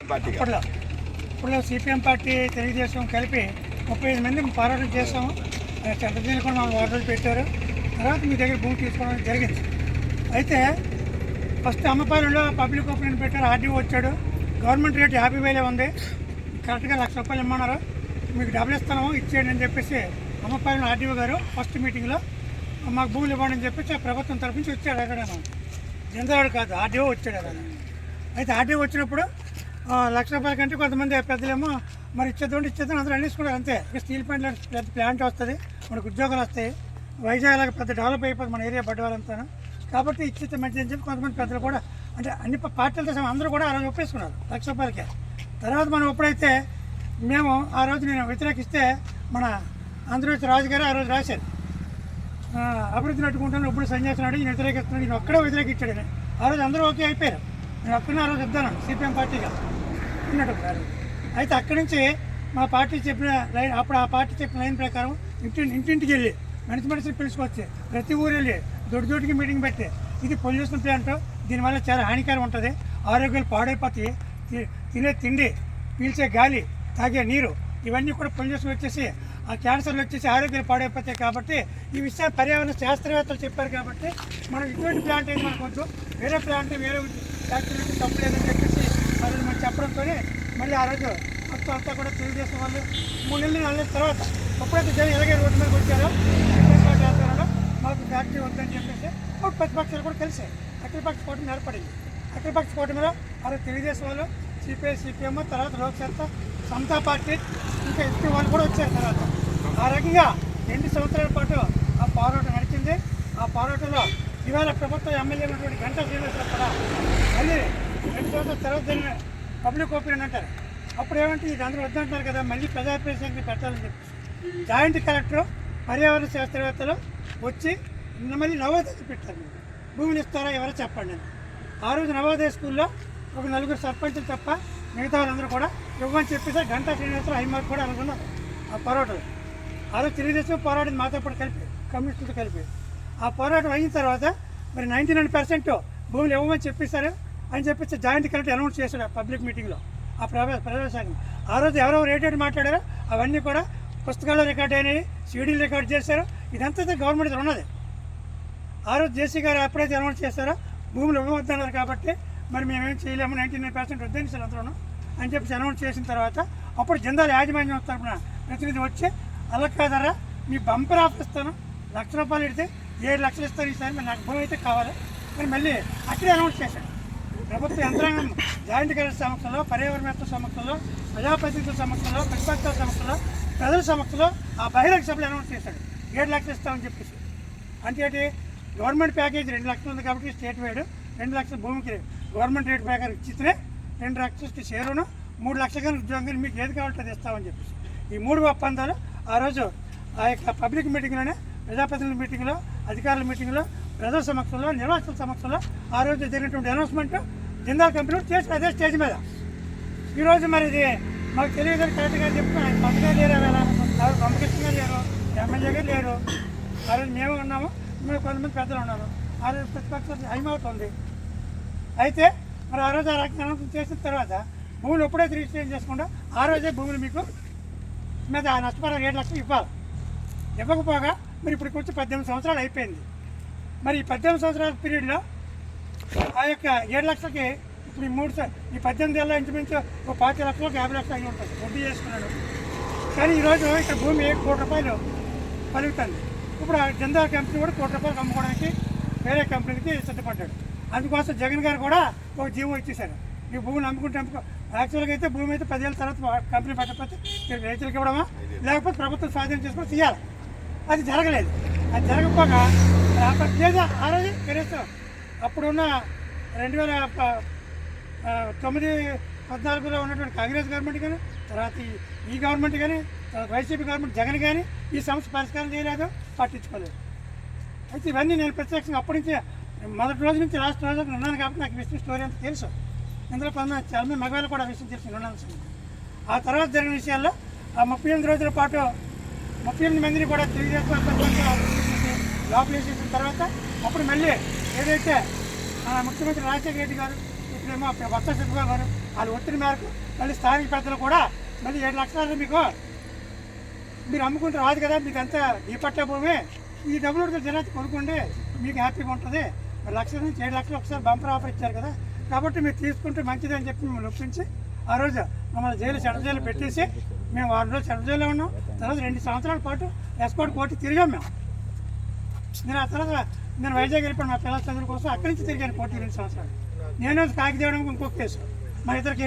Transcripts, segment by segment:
ఇప్పుడు CPM party Telugu Desam కలిపి 35 మంది పోరాటం చేస్తాము. చంద్రజీలు కూడా మాకు ఆర్డర్లు పెట్టారు. తర్వాత మీ దగ్గర భూమి తీసుకోవడం జరిగింది. అయితే ఫస్ట్ అమ్మపాలెంలో పబ్లిక్ ఓపెన్ పెట్టారు. ఆర్డీఓ వచ్చాడు. గవర్నమెంట్ రేట్ 50,000 ఉంది. కరెక్ట్గా ₹1,00,000 ఇమ్మన్నారు. మీకు డబ్బులు ఇస్తాము ఇచ్చేయండి అని చెప్పేసి అమ్మపాలెం ఆర్డీఓ గారు ఫస్ట్ మీటింగ్లో మాకు భూములు ఇవ్వండి అని చెప్పేసి ఆ ప్రభుత్వం తరఫు నుంచి వచ్చాడు. అక్కడ జనరల్ కాదు, ఆర్డీఓ వచ్చాడు అక్కడ. అయితే ఆర్డీఓ వచ్చినప్పుడు ₹1,00,000 కంటే కొంతమంది పెద్దలేమో మరి ఇచ్చేద్దాం అందరూ అనేసుకున్నారు. అంతే. స్టీల్ ప్లాంట్ పెద్ద ప్లాంట్ వస్తుంది, మనకు ఉద్యోగాలు వస్తాయి, వైజాగ్ లాగా పెద్ద డెవలప్ అయిపోతుంది మన ఏరియా బడ్డవాళ్ళంతా. కాబట్టి ఇచ్చితే మంచిది అని చెప్పి కొంతమంది పెద్దలు కూడా అంటే అన్ని పార్టీలతో సహా అందరూ కూడా ఆ రోజు ఒప్పేసుకున్నారు ₹1,00,000కే. తర్వాత మనం ఎప్పుడైతే మేము ఆ రోజు నేను వ్యతిరేకిస్తే మన ఆంధ్రప్రదేశ్ రాజు గారు ఆ రోజు రాశారు, అభివృద్ధి నట్టుకుంటాను ఇప్పుడు సన్యాసినాడు, ఈయన వ్యతిరేకిస్తున్నాడు, నేను ఒక్కడే వ్యతిరేకించాడు. ఆ రోజు అందరూ ఓకే అయిపోయారు. నేను ఒక్కడే ఆ రోజు చెప్తాను సిపిఎం పార్టీగా ఉన్నట్టు. అయితే అక్కడి నుంచి మా పార్టీ చెప్పిన లైన్, అప్పుడు ఆ పార్టీ చెప్పిన లైన్ ప్రకారం ఇంటింటికి వెళ్ళి మనిషిని పిలుచుకొచ్చి ప్రతి ఊరు వెళ్ళి దొడ్డికి మీటింగ్ పెట్టి ఇది పొల్యూషన్ ప్లాంట్, దీనివల్ల చాలా హానికరం ఉంటుంది, ఆరోగ్యాలు పాడైపోతాయి, తినే తిండి, పీల్చే గాలి, తాగే నీరు ఇవన్నీ కూడా పొల్యూషన్ వచ్చేసి ఆ క్యాన్సర్లు వచ్చేసి ఆరోగ్యాలు పాడైపోతాయి. కాబట్టి ఈ విషయం పర్యావరణ శాస్త్రవేత్తలు చెప్పారు. కాబట్టి మనం ఇటువంటి ప్లాంట్ అయితే మనకు వద్దు, వేరే ప్లాంట్ వేరే ఫ్యాక్టరీకి తప్పు లేదని చెప్పేసి ఆ రోజు మనం చెప్పడంతో మళ్ళీ ఆ రోజు మొత్తం అంతా కూడా తెలుగుదేశం వాళ్ళు 3 నెలలు 4 నెలల తర్వాత ఎప్పుడైతే జనం ఎలాగే రోడ్డు మీదకి వచ్చారో ఆధ్వర్యంలో మాకు ఫ్యాక్టరీ వద్దని చెప్పేసి ఒక ప్రతిపక్షాలు కూడా కలిసాయి. అఖిలపక్ష కూటమి ఏర్పడింది. అఖిలపక్ష కూటమిలో ఆ రోజు తెలుగుదేశం వాళ్ళు, సిపిఐ, సిపిఎం, తర్వాత లోక్సత్తా, సమతా పార్టీ, ఇంకా ఎస్పీ వాళ్ళు కూడా వచ్చారు. తర్వాత ఆ రకంగా 2 సంవత్సరాల పాటు ఆ పోరాటం నడిచింది. ఆ పోరాటంలో ఇవాళ ప్రభుత్వ ఎమ్మెల్యే ఉన్నటువంటి గంటా శ్రీనివాసరావు కూడా మళ్ళీ 2 సంవత్సరాల తర్వాత పబ్లిక్ ఒపీనియన్ అంటారు. అప్పుడు ఏమంటే ఇది అందరూ వద్దంటున్నారు కదా, మళ్ళీ ప్రజాప్రతినిధి పెట్టాలని చెప్పేసి జాయింట్ కలెక్టర్, పర్యావరణ శాస్త్రవేత్తలు వచ్చి మళ్ళీ నవోదయ పెట్టారు. భూమిని ఇస్తారా ఎవరో చెప్పండి అని. ఆ రోజు నవోదయ స్కూల్లో ఒక 4 సర్పంచులు తప్ప మిగతా వాళ్ళందరూ కూడా ఇవ్వమని చెప్పేసి గంటా శ్రీనివాసరావు హైమార్క్ కూడా అనుకున్నారు. ఆ పోరాటం ఆ రోజు తెలుగుదేశం పోరాటం మాతో పాటు కలిపి కమ్యూనిస్టులతో కలిపి ఆ పోరాటం అయిన తర్వాత మరి 99% భూములు ఇవ్వమని చెప్పేశారు అని చెప్పేసి జాయింట్ కలెక్టర్ అనౌన్స్ చేశాడు ఆ పబ్లిక్ మీటింగ్లో. ఆ ప్రవేశాన్ని ఆ రోజు ఎవరెవరు రేటెడ్ మాట్లాడారో అవన్నీ కూడా పుస్తకాల్లో రికార్డ్ అయినాయి, సీడీలు రికార్డ్ చేశారు. ఇదంతా గవర్నమెంట్ ఉన్నది. ఆ రోజు జేసీ గారు ఎప్పుడైతే అనౌన్స్ చేస్తారో భూములు ఇవ్వవద్దన్నారు. కాబట్టి మరి మేమేం చేయలేము, 99% వద్దని సార్ అందరూ అని చెప్పేసి అనౌన్స్ చేసిన తర్వాత అప్పుడు జిందాల్ యాజమాన్యం తరపున ప్రతినిధి వచ్చి అలా కాదరా మీ బంపర్ ఆఫర్ ఇస్తాను, ₹1,00,000 ఇడితే 7 లక్షలు ఇస్తాను ఈసారి, మరి నాకు భూమి అయితే కావాలి మరి మళ్ళీ అక్కడే అనౌన్స్ చేశాడు. ప్రభుత్వ యంత్రాంగం జాయింట్ కలెక్టర్ సమక్షంలో, పర్యావరణ సమక్షంలో, ప్రజాప్రతినిధుల సమక్షంలో, ప్రతిపక్షాల సమక్షంలో, ప్రజల సమక్షంలో ఆ బహిరంగ సభలు అనౌన్స్ చేశాడు 7 లక్షలు ఇస్తామని చెప్పేసి. అంటే గవర్నమెంట్ ప్యాకేజ్ 2 లక్షలు ఉంది కాబట్టి స్టేట్ వైడ్ 2 లక్షల భూమికి గవర్నమెంట్ రేట్ ప్రకారం ఇచ్చితే 2 లక్షలకి షేరును 3 లక్షల కానీ ఉద్యోగం కానీ మీకు ఏది కావాలంటే అది ఇస్తామని చెప్పేసి ఈ 3 ఒప్పందాలు ఆ రోజు ఆ యొక్క పబ్లిక్ మీటింగ్లోనే, ప్రజాప్రతినిధుల మీటింగ్లో, అధికారుల మీటింగ్లో, ప్రజల సమక్షంలో, నిర్వాహకుల సమక్షంలో ఆ రోజు జరిగినటువంటి అనౌన్స్మెంట్ జిందాల్ కంపెనీ చేసి అదే స్టేజ్ మీద. ఈరోజు మరి ఇది మాకు తెలియదని కరెక్ట్గా చెప్తున్నా. ఆయన పక్కగా లేరు, ఎవరు పంపకృష్ణ గారు లేరు, ఎమ్మెల్యే గారు లేరు. ఆ రోజు మేము ఉన్నాము, మేము కొంతమంది పెద్దలు ఉన్నారు. ఆ రోజు ప్రతిపక్షం హైమవుతుంది. అయితే మరి ఆ రోజు ఆ రకంగా అనౌన్స్ చేసిన తర్వాత భూములు ఎప్పుడైతే రిజిస్ట్రేషన్ చేసుకుంటా ఆ రోజే భూములు మీకు మీద ఆ నష్టపరిహారం 7 లక్షలు ఇవ్వాలి. ఇవ్వకపోగా మరి ఇప్పుడు వచ్చి 18 సంవత్సరాలు అయిపోయింది. మరి ఈ 18 సంవత్సరాల పీరియడ్లో ఆ యొక్క 7 లక్షలకి ఇప్పుడు ఈ 18 ఏళ్ళ ఇంచుమించు ఒక 25 లక్షలకు 50 లక్షలు అయి ఉంటుంది వడ్డీ చేసుకున్నాడు. కానీ ఈరోజు ఇక్కడ భూమి ₹1,00,00,000 పలుకుతుంది. ఇప్పుడు ఆ జిందాల్ కంపెనీ కూడా ₹1,00,00,000 అమ్ముకోవడానికి వేరే కంపెనీకి సిద్ధపడ్డాడు. అందుకోసం జగన్ గారు కూడా ఒక జీవో ఇచ్చేశారు, ఈ భూమిని అమ్ముకుంటే యాక్చువల్గా అయితే భూమి అయితే 10 ఏళ్ళ తర్వాత కంపెనీ పెట్టకపోతే రైతులకు ఇవ్వడమా లేకపోతే ప్రభుత్వం స్వాధీనం చేసుకొని తీయాలి. అది జరగలేదు. అది జరగకపోగా ఆ రోజు కనీసం అప్పుడున్న 2009-14లో ఉన్నటువంటి కాంగ్రెస్ గవర్నమెంట్ కానీ, తర్వాత ఈ గవర్నమెంట్ కానీ, తర్వాత వైసీపీ గవర్నమెంట్ జగన్ కానీ ఈ సమస్య పరిష్కారం చేయలేదు, పట్టించుకోలేదు. అయితే ఇవన్నీ నేను ప్రత్యక్షంగా అప్పటి నుంచి మొదటి రోజు నుంచి లాస్ట్ రోజు ఉన్నాను కాబట్టి నాకు విషయం స్టోరీ అంతా తెలుసు. ఇందులో చాలా మంది మగవాళ్ళు కూడా విషయం తెలుసు ఉన్నాను. ఆ తర్వాత జరిగిన విషయాల్లో ఆ 38 రోజుల పాటు 38 మందిని కూడా తెలుగుదేశం లోపల వేసేసిన తర్వాత అప్పుడు మళ్ళీ ఏదైతే ముఖ్యమంత్రి రాజశేఖర రెడ్డి గారు, ఇప్పుడేమో బొత్స సత్యనారాయణ గారు వాళ్ళ ఒత్తిడి మేరకు మళ్ళీ స్థానిక పెద్దలు కూడా మళ్ళీ 7 లక్షలు మీకు మీరు అమ్ముకుంటే రాదు కదా, మీకు అంతా ఈ పట్ట భూమి, ఈ డబ్బులు జనాన్ని కొనుక్కోండి, మీకు హ్యాపీగా ఉంటుంది. మరి 1 లక్షల నుంచి 7 లక్షలు ఒకసారి బంపర్ ఆఫర్ ఇచ్చారు కదా, కాబట్టి మీరు తీసుకుంటే మంచిది అని చెప్పి మిమ్మల్ని ఒప్పించి ఆ రోజు మమ్మల్ని సెంట్రల్ జైలు పెట్టేసి మేము 6 రోజులు సెంట్రల్ జైల్లో ఉన్నాం. తర్వాత 2 సంవత్సరాల పాటు ఎస్కోట్ కోర్టు తిరిగాం మేము. నేను ఆ తర్వాత నేను వైజాగ్ వెళ్ళిపోయాను మా పిల్లల చదువుల కోసం, అక్కడి నుంచి తిరిగాను కోర్టు 2 సంవత్సరాలు. నేను కాకిదేవడం ఇంకొక కేసు మా ఇద్దరికి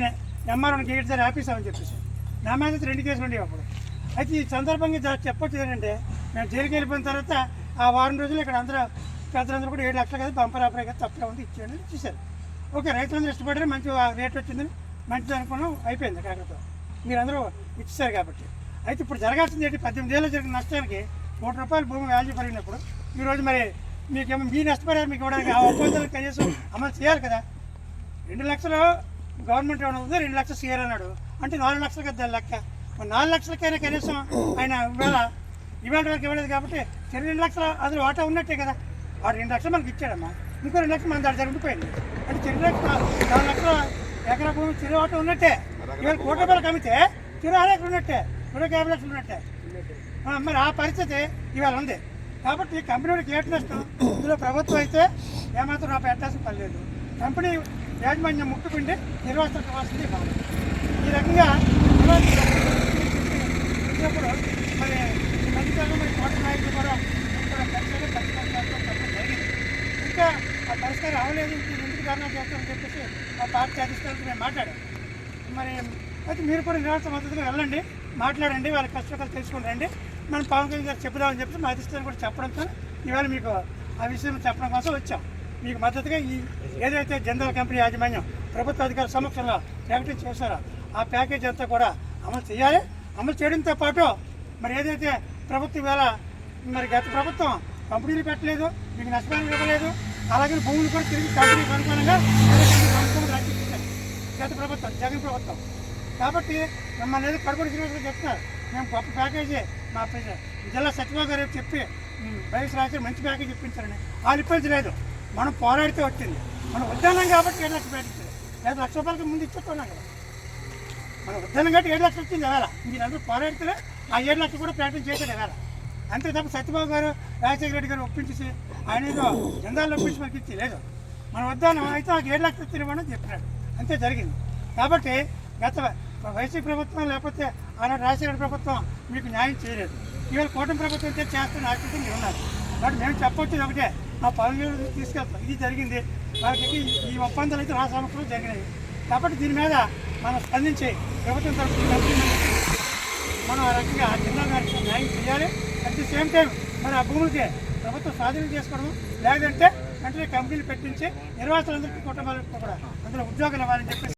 ఎంఆర్ఓని గేట్ దగ్గర ఆపేసామని చెప్పేసి నా మీద 2 కేసులు ఉండేవి అప్పుడు. అయితే ఈ సందర్భంగా చెప్పొచ్చు ఏంటంటే మేము జైలుకి వెళ్ళిపోయిన తర్వాత ఆ వారం రోజులు ఇక్కడ అందరూ పెద్దలందరూ కూడా 7 లక్షలు కదా బంపర్ ఆఫర్ కదా తప్పే ఉంది ఇచ్చేయండి ఇచ్చేసారు. ఓకే, రైతులందరూ ఇష్టపడారు, మంచి రేట్ వచ్చిందని మంచిది అనుకున్నాం, అయిపోయింది కాకపోతే మీరందరూ ఇచ్చేసారు కాబట్టి. అయితే ఇప్పుడు జరగాల్సింది ఏంటి, 18 ఏళ్ళు జరిగిన నష్టానికి ₹1 భూమి వాల్యూ పెరిగినప్పుడు ఈరోజు మరి మీకేమో మీ నష్టపరిహారం మీకు ఇవ్వడానికి ఆ ఒప్పందాలు కనీసం అమలు చేయాలి కదా. 2 లక్షలు గవర్నమెంట్ ఇవ్వడం ఉంది, 2 లక్షలు సీఆర్ అన్నాడు అంటే 4 లక్షలు కదా దాని లెక్క. 4 లక్షలకైనా కనీసం ఆయన ఇవాళ వరకు ఇవ్వలేదు కాబట్టి 2 లక్షల అందులో వాటా ఉన్నట్టే కదా. ఆ 2 లక్షలు మనకి ఇచ్చాడమ్మా, ఇంకో 2 లక్షలు మన దాడి ఉండిపోయింది అంటే 2 లక్షలు 4 లక్షల ఎకరా భూమి చెరువు వాటా ఉన్నట్టే. ఇవాళ ₹1 అమ్మితే చెరువు 6 ఎకరాలు ఉన్నట్టే, 50 లక్షలు ఉన్నట్టే. మరి ఆ పరిస్థితి ఇవాళ ఉంది కాబట్టి కంపెనీకి ఏటి నష్టం. ఇందులో ప్రభుత్వం అయితే ఏమాత్రం నా పెట్టాల్సిన పని లేదు. కంపెనీ యాజమాన్యం ముట్టుకుంటే నిర్వాసన కావాల్సింది ఇవ్వాలి. ఈ రకంగా వచ్చినప్పుడు మరి ఈ మధ్యకాలంలో మరి కోట నాయకులు కూడా జరిగింది. ఇంకా ఆ పరిష్కారం అవ్వలేదు, ఎందుకు కారణాలు చేస్తామని చెప్పేసి ఆ పార్టీ అధిష్టానంతో మేము మాట్లాడాం. మరి అయితే మీరు కూడా నిర్వాసన మద్దతుగా వెళ్ళండి, మాట్లాడండి, వాళ్ళ కష్టకాలు తెలుసుకుని రండి, మనం పవన్ కళ్యాణ్ గారు చెప్పుదామని చెప్పి మా అధిష్టానం కూడా చెప్పడంతో ఇవాళ మీకు ఆ విషయం చెప్పడం కోసం వచ్చాం. మీకు మద్దతుగా ఈ ఏదైతే జనరల్ కంపెనీ యాజమాన్యం ప్రభుత్వ అధికారుల సమక్షంలో ప్రకటన చేశారో ఆ ప్యాకేజ్ అంతా కూడా అమలు చేయాలి. అమలు చేయడంతో పాటు మరి ఏదైతే ప్రభుత్వం ఇవాళ మరి గత ప్రభుత్వం కంపెనీలు పెట్టలేదు, మీకు నష్టపరిహారం ఇవ్వలేదు, అలాగే భూములు కూడా తిరిగి కంపెనీకి అనుగుణంగా రక్షించారు గత ప్రభుత్వం, జగన్ ప్రభుత్వం. కాబట్టి మిమ్మల్ని ఏదో కడుపుడి శ్రీనివాసరావు చెప్తున్నారు, మేము గొప్ప ప్యాకేజీ మా జిల్లా సచివ గారు చెప్పి వైఎస్ రాజశేఖర్ మంచి ప్యాకేజ్ ఇప్పించారని వాళ్ళు ఇప్పించలేదు. మనం పోరాడితే వచ్చింది, మనం ఉద్యానం కాబట్టి 7 లక్షలు పెట్టించారు, లేదా ₹1,00,000 ముందు ఇచ్చేస్తున్నాం కదా. మనం ఉద్యానం కాబట్టి 7 లక్షలు వచ్చింది వేళ, మీరందరూ పోరాడితే ఆ 7 లక్షలు కూడా ప్రకటన చేశారు వేళ. అంతే తప్ప సత్యబాబు గారు రాజశేఖర రెడ్డి గారు ఒప్పించేసి ఆయన ఏదో జెండాలు ఒప్పించి మనకి ఇచ్చి లేదు. మన ఉద్యానం అయితే నాకు 7 లక్షలు ఇచ్చివ్వమని చెప్పినాడు, అంతే జరిగింది. కాబట్టి గత వైసీపీ ప్రభుత్వం లేకపోతే ఆనాడు రాజశేఖర ప్రభుత్వం మీకు న్యాయం చేయలేదు. ఇవాళ కూటమి ప్రభుత్వం చేస్తున్న ఆశిస్తే మీరు ఉన్నారు. కాబట్టి మేము చెప్పొచ్చేది ఒకటే, మా పనులు తీసుకెళ్తాం, ఇది జరిగింది వాళ్ళకి ఈ ఒప్పందాలు అయితే రాష్ట్ర సమక్షంలో జరిగినాయి. కాబట్టి దీని మీద మనం స్పందించి ప్రభుత్వం తరఫున మనం ఆ రకంగా జిల్లా గారికి న్యాయం చేయాలి. అట్ ది సేమ్ టైం మరి ఆ భూములకి ప్రభుత్వం స్వాధీనం చేసుకోవడం, లేదంటే వెంటనే కంపెనీలు పెట్టించి నిర్వాసులందరికీ కుటుంబాలకు కూడా అందులో ఉద్యోగాలు ఇవ్వాలని చెప్పేసి